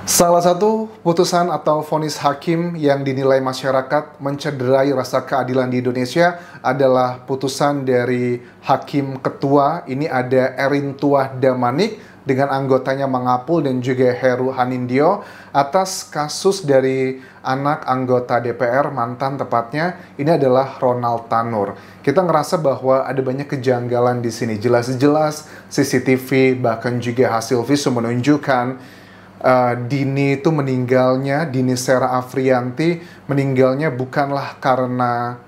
Salah satu putusan atau vonis hakim yang dinilai masyarakat mencederai rasa keadilan di Indonesia adalah putusan dari Hakim Ketua. Ini ada Erin Tuah Damanik dengan anggotanya Mangapul dan juga Heru Hanindyo atas kasus dari anak anggota DPR, mantan tepatnya, ini adalah Ronald Tanur. Kita ngerasa bahwa ada banyak kejanggalan di sini. Jelas-jelas CCTV bahkan juga hasil visum menunjukkan Dini itu meninggalnya, Dini Sera Afrianti meninggalnya bukanlah karena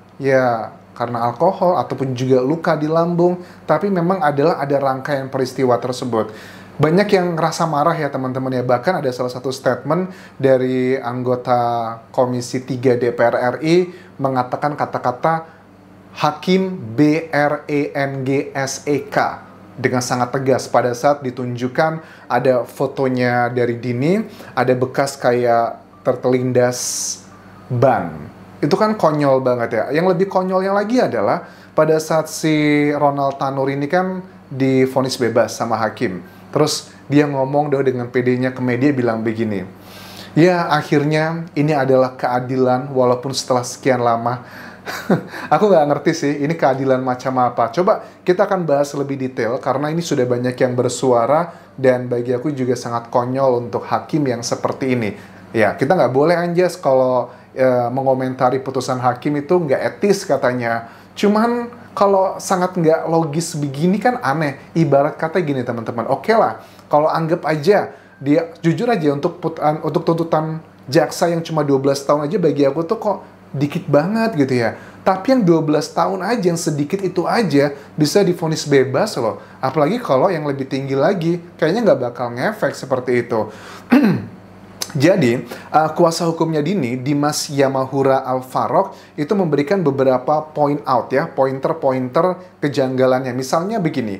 karena alkohol ataupun juga luka di lambung, tapi memang ada rangkaian peristiwa tersebut. Banyak yang ngerasa marah ya teman-teman ya, bahkan ada salah satu statement dari anggota Komisi 3 DPR RI mengatakan kata-kata Hakim BRENGSEK dengan sangat tegas pada saat ditunjukkan ada fotonya dari Dini, ada bekas kayak tertelindas ban. Itu kan konyol banget ya. Yang lebih konyolnya lagi adalah pada saat si Ronald Tanur ini kan divonis bebas sama hakim. Terus dia ngomong dengan PD-nya ke media bilang begini, ya akhirnya ini adalah keadilan walaupun setelah sekian lama. Aku nggak ngerti sih, ini keadilan macam apa. Coba kita akan bahas lebih detail, karena ini sudah banyak yang bersuara, dan bagi aku juga sangat konyol untuk hakim yang seperti ini. Ya, kita nggak boleh anjas kalau mengomentari putusan hakim itu nggak etis katanya. Cuman kalau sangat nggak logis begini kan aneh. Ibarat kata gini teman-teman, oke lah, kalau anggap aja, dia jujur aja untuk tuntutan jaksa yang cuma 12 tahun aja bagi aku tuh kok dikit banget gitu ya. Tapi yang 12 tahun aja, yang sedikit itu aja bisa divonis bebas loh. Apalagi kalau yang lebih tinggi lagi, kayaknya nggak bakal ngefek seperti itu. Jadi, kuasa hukumnya Dini, Dimas Yamahura Al-Farouk, itu memberikan beberapa point out ya, pointer-pointer kejanggalannya. Misalnya begini,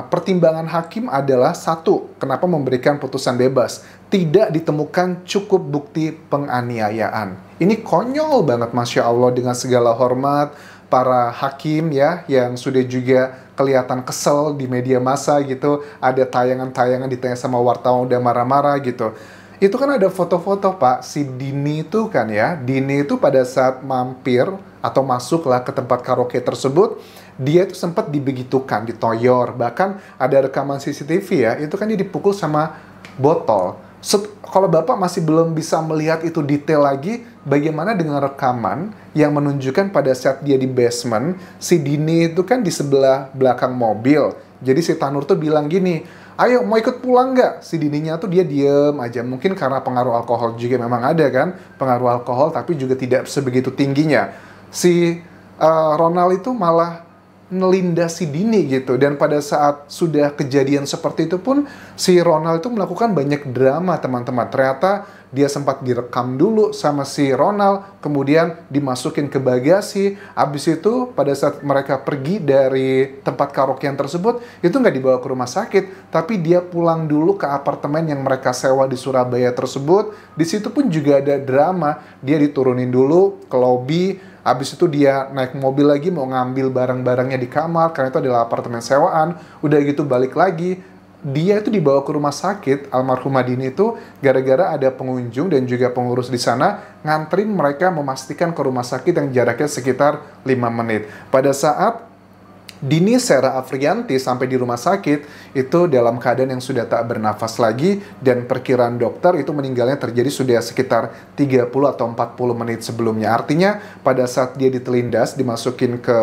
pertimbangan hakim adalah satu, kenapa memberikan putusan bebas? Tidak ditemukan cukup bukti penganiayaan. Ini konyol banget, Masya Allah, dengan segala hormat para hakim ya, yang sudah juga kelihatan kesel di media massa gitu. Ada tayangan-tayangan ditanya sama wartawan udah marah-marah gitu. Itu kan ada foto-foto Pak, si Dini itu kan ya, Dini itu pada saat mampir atau masuklah ke tempat karaoke tersebut, dia itu sempat dibegitukan, ditoyor, bahkan ada rekaman CCTV ya, itu kan dia dipukul sama botol. Kalau Bapak masih belum bisa melihat itu detail lagi, bagaimana dengan rekaman yang menunjukkan pada saat dia di basement, si Dini itu kan di sebelah belakang mobil, jadi si Tanur tuh bilang gini, ayo mau ikut pulang nggak? Si Dininya tuh dia diem aja. Mungkin karena pengaruh alkohol juga memang ada kan. Pengaruh alkohol tapi juga tidak sebegitu tingginya. Si Ronald itu malah nelindas si Dini gitu. Dan pada saat sudah kejadian seperti itu pun si Ronald itu melakukan banyak drama teman-teman. Ternyata dia sempat direkam dulu sama si Ronald, kemudian dimasukin ke bagasi. Abis itu pada saat mereka pergi dari tempat karaokean tersebut, itu nggak dibawa ke rumah sakit, tapi dia pulang dulu ke apartemen yang mereka sewa di Surabaya tersebut. Di situ pun juga ada drama, dia diturunin dulu ke lobi. Abis itu dia naik mobil lagi mau ngambil barang-barangnya di kamar, karena itu adalah apartemen sewaan. Udah gitu balik lagi, dia itu dibawa ke rumah sakit, almarhumah Dini itu, gara-gara ada pengunjung dan juga pengurus di sana nganterin mereka memastikan ke rumah sakit yang jaraknya sekitar 5 menit. Pada saat Dini Sera Afrianti sampai di rumah sakit, itu dalam keadaan yang sudah tak bernafas lagi, dan perkiraan dokter itu meninggalnya terjadi sudah sekitar 30 atau 40 menit sebelumnya. Artinya pada saat dia ditelindas, dimasukin ke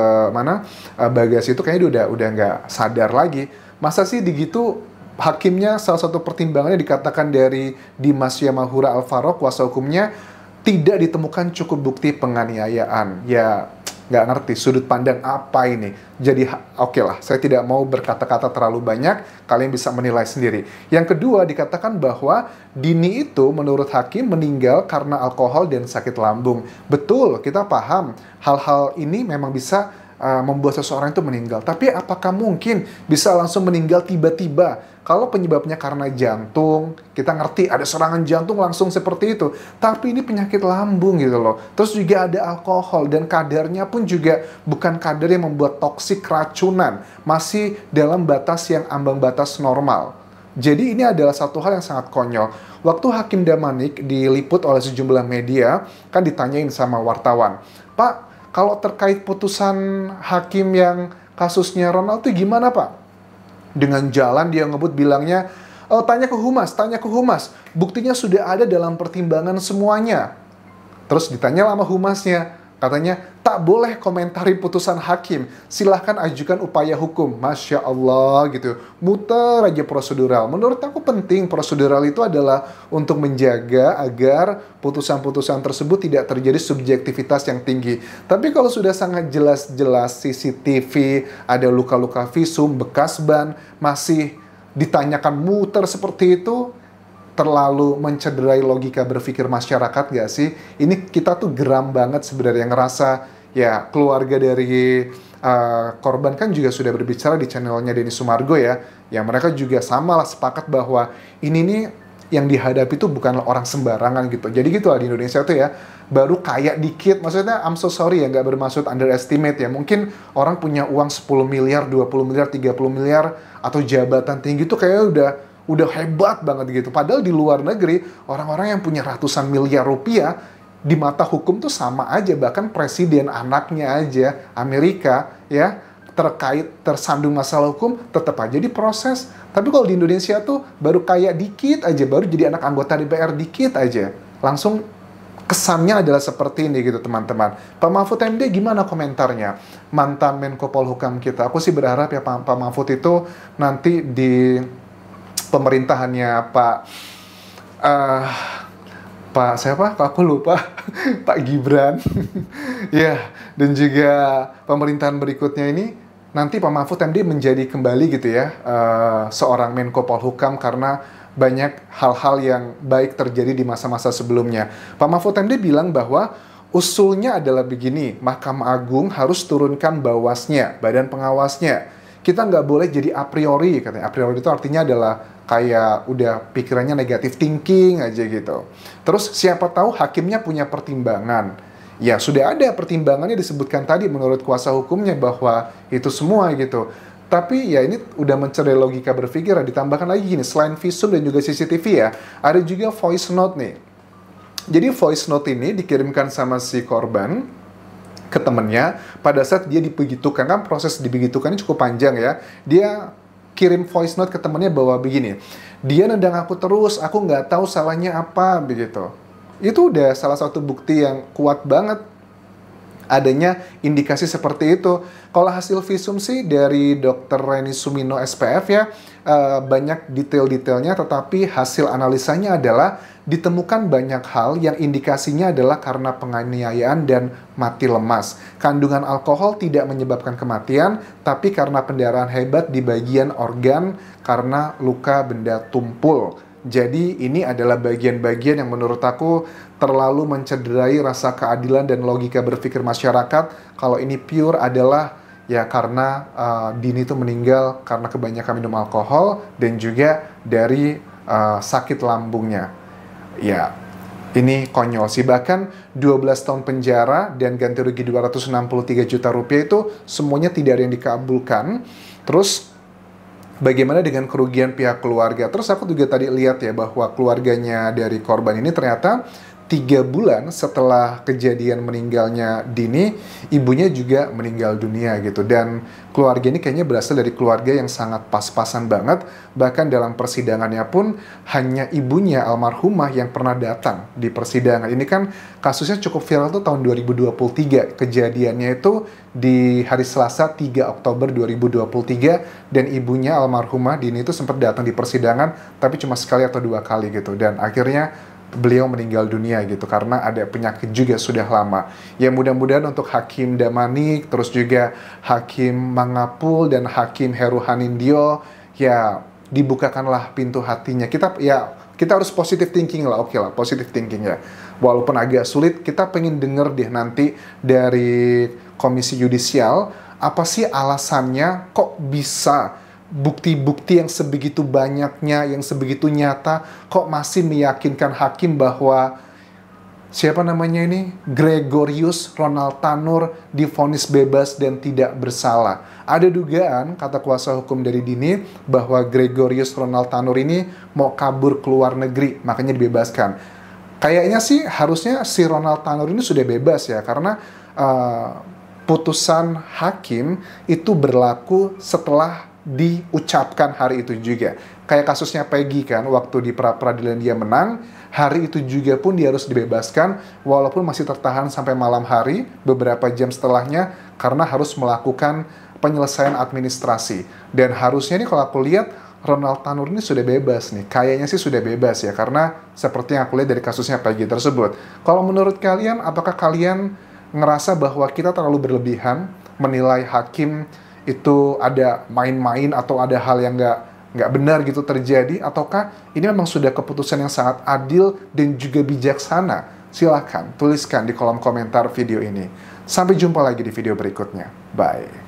bagasi itu kayaknya udah nggak sadar lagi. Masa sih digitu hakimnya, salah satu pertimbangannya dikatakan dari Dimas Yamahura Al-Farouk, kuasa hukumnya, tidak ditemukan cukup bukti penganiayaan. Ya nggak ngerti sudut pandang apa ini. Jadi oke lah, saya tidak mau berkata-kata terlalu banyak, kalian bisa menilai sendiri. Yang kedua, dikatakan bahwa Dini itu menurut hakim meninggal karena alkohol dan sakit lambung. Betul, kita paham hal-hal ini memang bisa membuat seseorang itu meninggal. Tapi apakah mungkin bisa langsung meninggal tiba-tiba? Kalau penyebabnya karena jantung, kita ngerti ada serangan jantung langsung seperti itu. Tapi ini penyakit lambung gitu loh. Terus juga ada alkohol, dan kadarnya pun juga bukan kadar yang membuat toksik, racunan. Masih dalam batas yang ambang batas normal. Jadi ini adalah satu hal yang sangat konyol. Waktu Hakim Damanik diliput oleh sejumlah media, kan ditanyain sama wartawan, Pak, kalau terkait putusan hakim yang kasusnya Ronald itu gimana Pak? Dengan jalan dia ngebut bilangnya, oh, tanya ke humas, buktinya sudah ada dalam pertimbangan semuanya. Terus ditanya sama humasnya, katanya, tak boleh komentari putusan hakim, silahkan ajukan upaya hukum. Masya Allah gitu, muter aja prosedural. Menurut aku penting, prosedural itu adalah untuk menjaga agar putusan-putusan tersebut tidak terjadi subjektivitas yang tinggi. Tapi kalau sudah sangat jelas-jelas CCTV, ada luka-luka visum, bekas ban, masih ditanyakan muter seperti itu, terlalu mencederai logika berpikir masyarakat gak sih? Ini kita tuh geram banget sebenarnya, ngerasa ya keluarga dari korban kan juga sudah berbicara di channelnya Denny Sumargo ya. Ya mereka juga sama lah sepakat bahwa ini nih yang dihadapi tuh bukanlah orang sembarangan gitu. Jadi gitu lah di Indonesia tuh ya, baru kaya dikit, maksudnya I'm so sorry ya, nggak bermaksud underestimate ya. Mungkin orang punya uang 10 miliar, 20 miliar, 30 miliar, atau jabatan tinggi tuh kayak udah hebat banget gitu. Padahal di luar negeri, orang-orang yang punya ratusan miliar rupiah, di mata hukum tuh sama aja. Bahkan presiden anaknya aja, Amerika, ya, tersandung masalah hukum, tetap aja diproses. Tapi kalau di Indonesia tuh, baru kayak dikit aja, baru jadi anak anggota DPR dikit aja, langsung kesannya adalah seperti ini gitu teman-teman. Pak Mahfud MD gimana komentarnya? Mantan Menko Polhukam kita. Aku sih berharap ya Pak Mahfud itu nanti di pemerintahannya Pak siapa? Aku lupa. Pak Gibran. Ya, dan juga pemerintahan berikutnya ini nanti Pak Mahfud MD menjadi kembali gitu ya seorang Menko Polhukam, karena banyak hal-hal yang baik terjadi di masa-masa sebelumnya. Pak Mahfud MD bilang bahwa usulnya adalah begini, Mahkamah Agung harus turunkan bawasnya, badan pengawasnya. Kita nggak boleh jadi a priori, katanya. A priori itu artinya adalah kayak udah pikirannya negatif thinking aja gitu. Terus siapa tahu hakimnya punya pertimbangan. Ya sudah ada pertimbangannya disebutkan tadi menurut kuasa hukumnya bahwa itu semua gitu. Tapi ya ini udah mencederai logika berpikir. Ditambahkan lagi gini, selain visum dan juga CCTV ya, ada juga voice note nih. Jadi voice note ini dikirimkan sama si korban ke temennya pada saat dia dibegitukan. Kan proses dibegitukannya cukup panjang ya. Dia kirim voice note ke temennya bahwa begini, dia nendang aku terus, aku nggak tahu salahnya apa begitu. Itu udah salah satu bukti yang kuat banget adanya indikasi seperti itu. Kalau hasil visum sih dari Dr. Reni Sumino SPF ya, banyak detail-detailnya, tetapi hasil analisanya adalah ditemukan banyak hal yang indikasinya adalah karena penganiayaan dan mati lemas. Kandungan alkohol tidak menyebabkan kematian, tapi karena pendarahan hebat di bagian organ karena luka benda tumpul. Jadi ini adalah bagian-bagian yang menurut aku terlalu mencederai rasa keadilan dan logika berpikir masyarakat. Kalau ini pure adalah ya karena Dini itu meninggal karena kebanyakan minum alkohol dan juga dari sakit lambungnya. Ya, ini konyol sih. Bahkan 12 tahun penjara dan ganti rugi 263 juta rupiah itu semuanya tidak ada yang dikabulkan. Terus bagaimana dengan kerugian pihak keluarga? Terus aku juga tadi lihat ya bahwa keluarganya dari korban ini ternyata 3 bulan setelah kejadian meninggalnya Dini, ibunya juga meninggal dunia gitu. Dan keluarga ini kayaknya berasal dari keluarga yang sangat pas-pasan banget. Bahkan dalam persidangannya pun hanya ibunya almarhumah yang pernah datang di persidangan. Ini kan kasusnya cukup viral tuh tahun 2023. Kejadiannya itu di hari Selasa 3 Oktober 2023. Dan ibunya almarhumah Dini itu sempat datang di persidangan, tapi cuma sekali atau 2 kali gitu. Dan akhirnya beliau meninggal dunia gitu karena ada penyakit juga sudah lama. Ya mudah-mudahan untuk Hakim Damanik, terus juga Hakim Mangapul dan Hakim Heru Hanindyo ya dibukakanlah pintu hatinya. Kita harus positive thinking lah, oke lah, positive thinking ya. Walaupun agak sulit, kita pengen denger deh nanti dari Komisi Yudisial apa sih alasannya kok bisa bukti-bukti yang sebegitu banyaknya, yang sebegitu nyata, kok masih meyakinkan hakim bahwa siapa namanya ini, Gregorius Ronald Tanur divonis bebas dan tidak bersalah. Ada dugaan, kata kuasa hukum dari Dini, bahwa Gregorius Ronald Tanur ini mau kabur ke luar negeri, makanya dibebaskan. Kayaknya sih harusnya si Ronald Tanur ini sudah bebas ya, karena putusan hakim itu berlaku setelah diucapkan hari itu juga. Kayak kasusnya Peggy kan, waktu di pra-peradilan dia menang, hari itu juga pun dia harus dibebaskan, walaupun masih tertahan sampai malam hari, beberapa jam setelahnya, karena harus melakukan penyelesaian administrasi. Dan harusnya nih kalau aku lihat, Ronald Tanur ini sudah bebas nih. Kayaknya sih sudah bebas ya, karena seperti yang aku lihat dari kasusnya Peggy tersebut. Kalau menurut kalian, apakah kalian ngerasa bahwa kita terlalu berlebihan menilai hakim itu ada main-main atau ada hal yang nggak benar gitu terjadi, ataukah ini memang sudah keputusan yang sangat adil dan juga bijaksana? Silahkan tuliskan di kolom komentar video ini. Sampai jumpa lagi di video berikutnya. Bye.